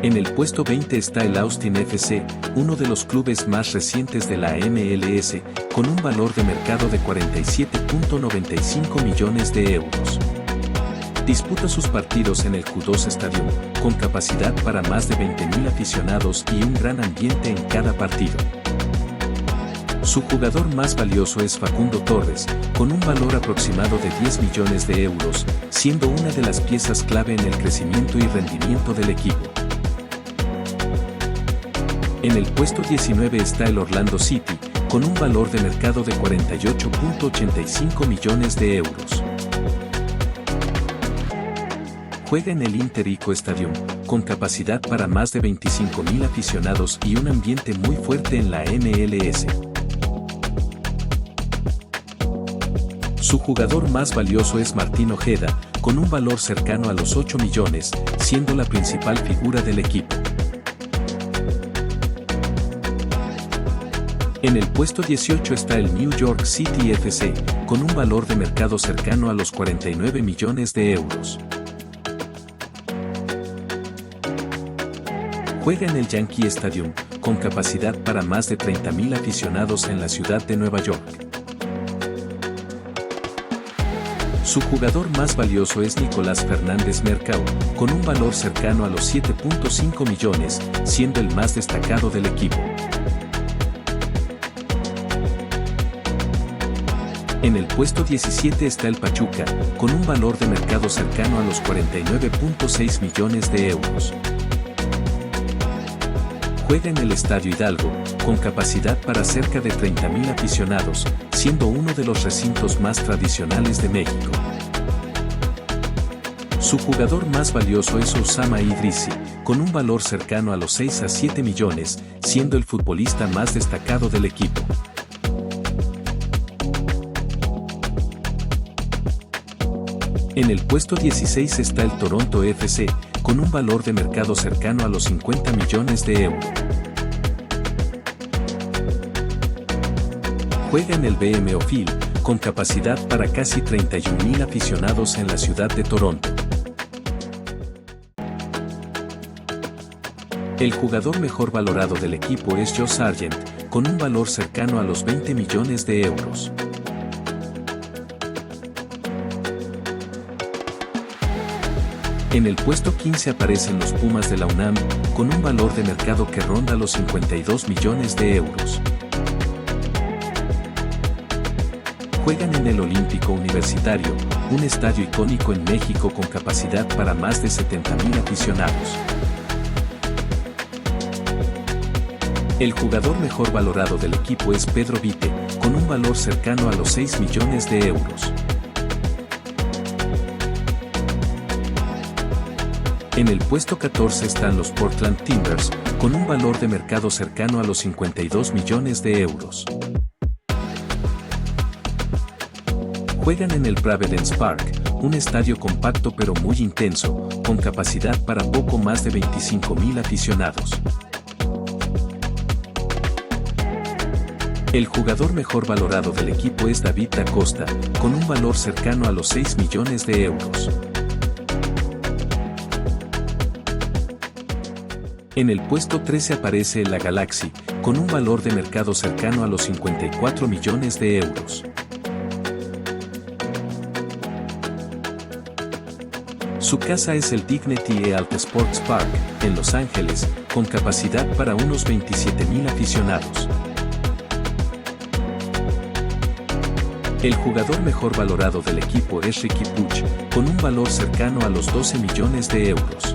En el puesto 20 está el Austin FC, uno de los clubes más recientes de la MLS, con un valor de mercado de 47.95 millones de euros. Disputa sus partidos en el Q2 Stadium, con capacidad para más de 20.000 aficionados y un gran ambiente en cada partido. Su jugador más valioso es Facundo Torres, con un valor aproximado de 10 millones de euros, siendo una de las piezas clave en el crecimiento y rendimiento del equipo. En el puesto 19 está el Orlando City, con un valor de mercado de 48.85 millones de euros. Juega en el Inter Ico Stadium, con capacidad para más de 25.000 aficionados y un ambiente muy fuerte en la MLS. Su jugador más valioso es Martín Ojeda, con un valor cercano a los 8 millones, siendo la principal figura del equipo. En el puesto 18 está el New York City FC, con un valor de mercado cercano a los 49 millones de euros. Juega en el Yankee Stadium, con capacidad para más de 30.000 aficionados en la ciudad de Nueva York. Su jugador más valioso es Nicolás Fernández Mercado, con un valor cercano a los 7.5 millones, siendo el más destacado del equipo. En el puesto 17 está el Pachuca, con un valor de mercado cercano a los 49.6 millones de euros. Juega en el Estadio Hidalgo, con capacidad para cerca de 30.000 aficionados, siendo uno de los recintos más tradicionales de México. Su jugador más valioso es Osama Idrissi, con un valor cercano a los 6 a 7 millones, siendo el futbolista más destacado del equipo. En el puesto 16 está el Toronto FC, con un valor de mercado cercano a los 50 millones de euros. Juega en el BMO Field, con capacidad para casi 31.000 aficionados en la ciudad de Toronto. El jugador mejor valorado del equipo es Joe Sargent, con un valor cercano a los 20 millones de euros. En el puesto 15 aparecen los Pumas de la UNAM, con un valor de mercado que ronda los 52 millones de euros. Juegan en el Olímpico Universitario, un estadio icónico en México con capacidad para más de 70.000 aficionados. El jugador mejor valorado del equipo es Pedro Vite, con un valor cercano a los 6 millones de euros. En el puesto 14 están los Portland Timbers, con un valor de mercado cercano a los 52 millones de euros. Juegan en el Providence Park, un estadio compacto pero muy intenso, con capacidad para poco más de 25.000 aficionados. El jugador mejor valorado del equipo es David Da Costa, con un valor cercano a los 6 millones de euros. En el puesto 13 aparece la Galaxy, con un valor de mercado cercano a los 54 millones de euros. Su casa es el Dignity Health Sports Park, en Los Ángeles, con capacidad para unos 27.000 aficionados. El jugador mejor valorado del equipo es Riqui Puig, con un valor cercano a los 12 millones de euros.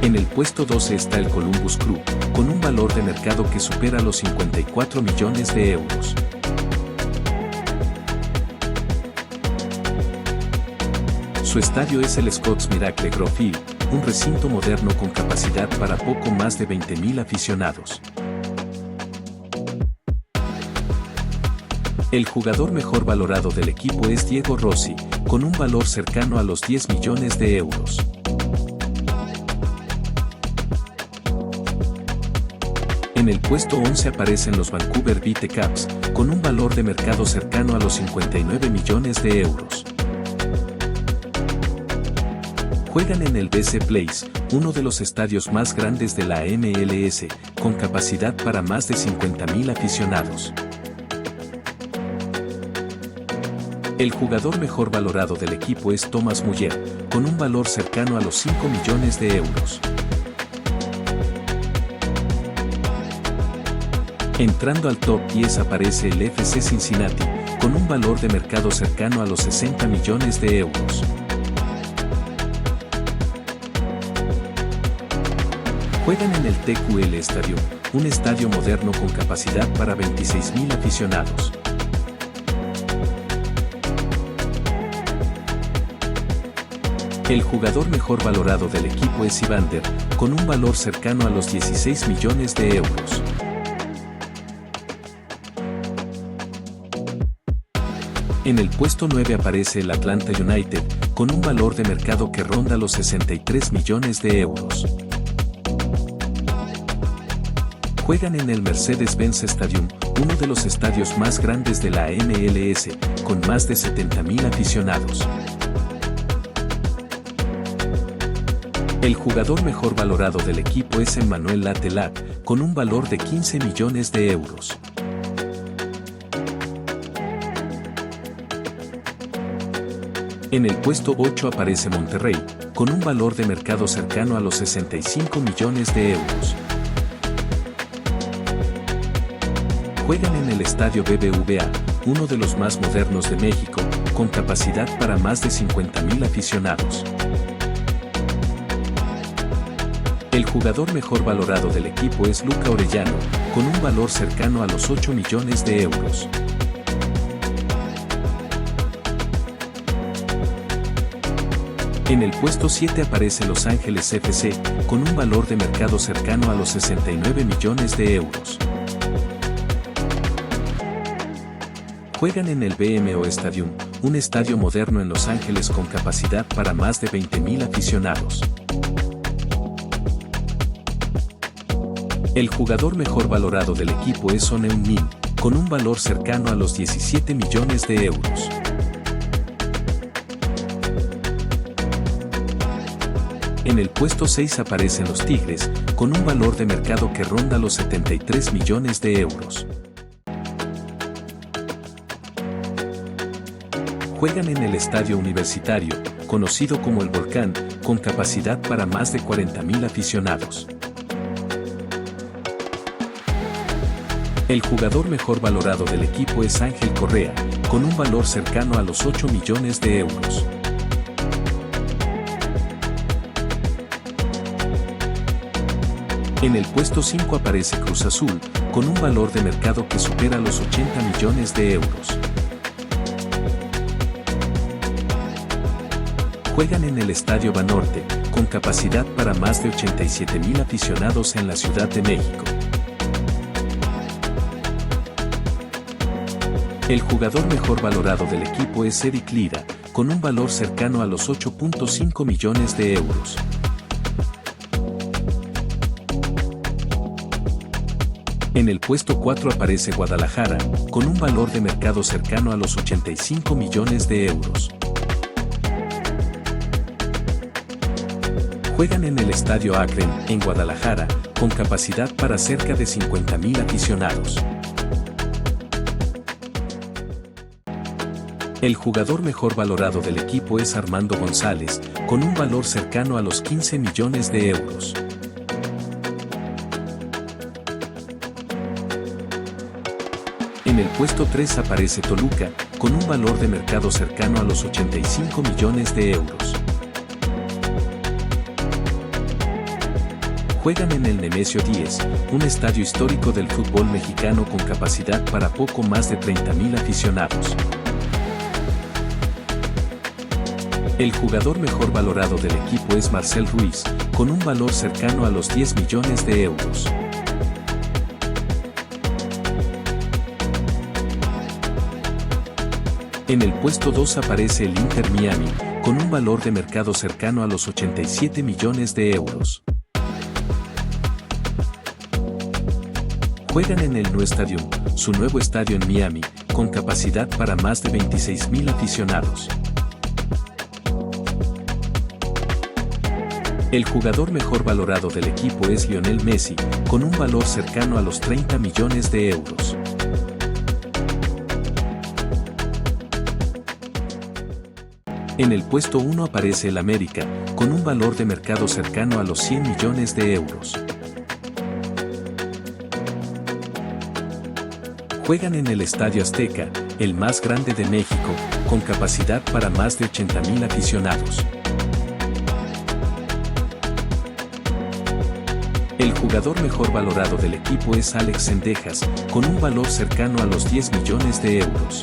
En el puesto 12 está el Columbus Crew, con un valor de mercado que supera los 54 millones de euros. Su estadio es el Scott's Miracle Grow Field, un recinto moderno con capacidad para poco más de 20.000 aficionados. El jugador mejor valorado del equipo es Diego Rossi, con un valor cercano a los 10 millones de euros. En el puesto 11 aparecen los Vancouver Whitecaps, con un valor de mercado cercano a los 59 millones de euros. Juegan en el BC Place, uno de los estadios más grandes de la MLS, con capacidad para más de 50.000 aficionados. El jugador mejor valorado del equipo es Thomas Müller, con un valor cercano a los 5 millones de euros. Entrando al top 10 aparece el FC Cincinnati, con un valor de mercado cercano a los 60 millones de euros. Juegan en el TQL Stadium, un estadio moderno con capacidad para 26.000 aficionados. El jugador mejor valorado del equipo es Evander, con un valor cercano a los 16 millones de euros. En el puesto 9 aparece el Atlanta United, con un valor de mercado que ronda los 63 millones de euros. Juegan en el Mercedes-Benz Stadium, uno de los estadios más grandes de la MLS, con más de 70.000 aficionados. El jugador mejor valorado del equipo es Emmanuel Latelat, con un valor de 15 millones de euros. En el puesto 8 aparece Monterrey, con un valor de mercado cercano a los 65 millones de euros. Juegan en el Estadio BBVA, uno de los más modernos de México, con capacidad para más de 50.000 aficionados. El jugador mejor valorado del equipo es Luca Orellano, con un valor cercano a los 8 millones de euros. En el puesto 7 aparece Los Ángeles FC, con un valor de mercado cercano a los 69 millones de euros. Juegan en el BMO Stadium, un estadio moderno en Los Ángeles con capacidad para más de 20.000 aficionados. El jugador mejor valorado del equipo es Son Heung-min, con un valor cercano a los 17 millones de euros. En el puesto 6 aparecen los Tigres, con un valor de mercado que ronda los 73 millones de euros. Juegan en el Estadio Universitario, conocido como el Volcán, con capacidad para más de 40.000 aficionados. El jugador mejor valorado del equipo es Ángel Correa, con un valor cercano a los 8 millones de euros. En el puesto 5 aparece Cruz Azul, con un valor de mercado que supera los 80 millones de euros. Juegan en el Estadio Banorte, con capacidad para más de 87.000 aficionados en la Ciudad de México. El jugador mejor valorado del equipo es Eric Lira, con un valor cercano a los 8.5 millones de euros. En el puesto 4 aparece Guadalajara, con un valor de mercado cercano a los 85 millones de euros. Juegan en el Estadio Akron, en Guadalajara, con capacidad para cerca de 50.000 aficionados. El jugador mejor valorado del equipo es Armando González, con un valor cercano a los 15 millones de euros. En el puesto 3 aparece Toluca, con un valor de mercado cercano a los 85 millones de euros. Juegan en el Nemesio 10, un estadio histórico del fútbol mexicano con capacidad para poco más de 30.000 aficionados. El jugador mejor valorado del equipo es Marcel Ruiz, con un valor cercano a los 10 millones de euros. En el puesto 2 aparece el Inter Miami, con un valor de mercado cercano a los 87 millones de euros. Juegan en el Nou Stadium, su nuevo estadio en Miami, con capacidad para más de 26.000 aficionados. El jugador mejor valorado del equipo es Lionel Messi, con un valor cercano a los 30 millones de euros. En el puesto 1 aparece el América, con un valor de mercado cercano a los 100 millones de euros. Juegan en el Estadio Azteca, el más grande de México, con capacidad para más de 80,000 aficionados. El jugador mejor valorado del equipo es Alex Cendejas, con un valor cercano a los 10 millones de euros.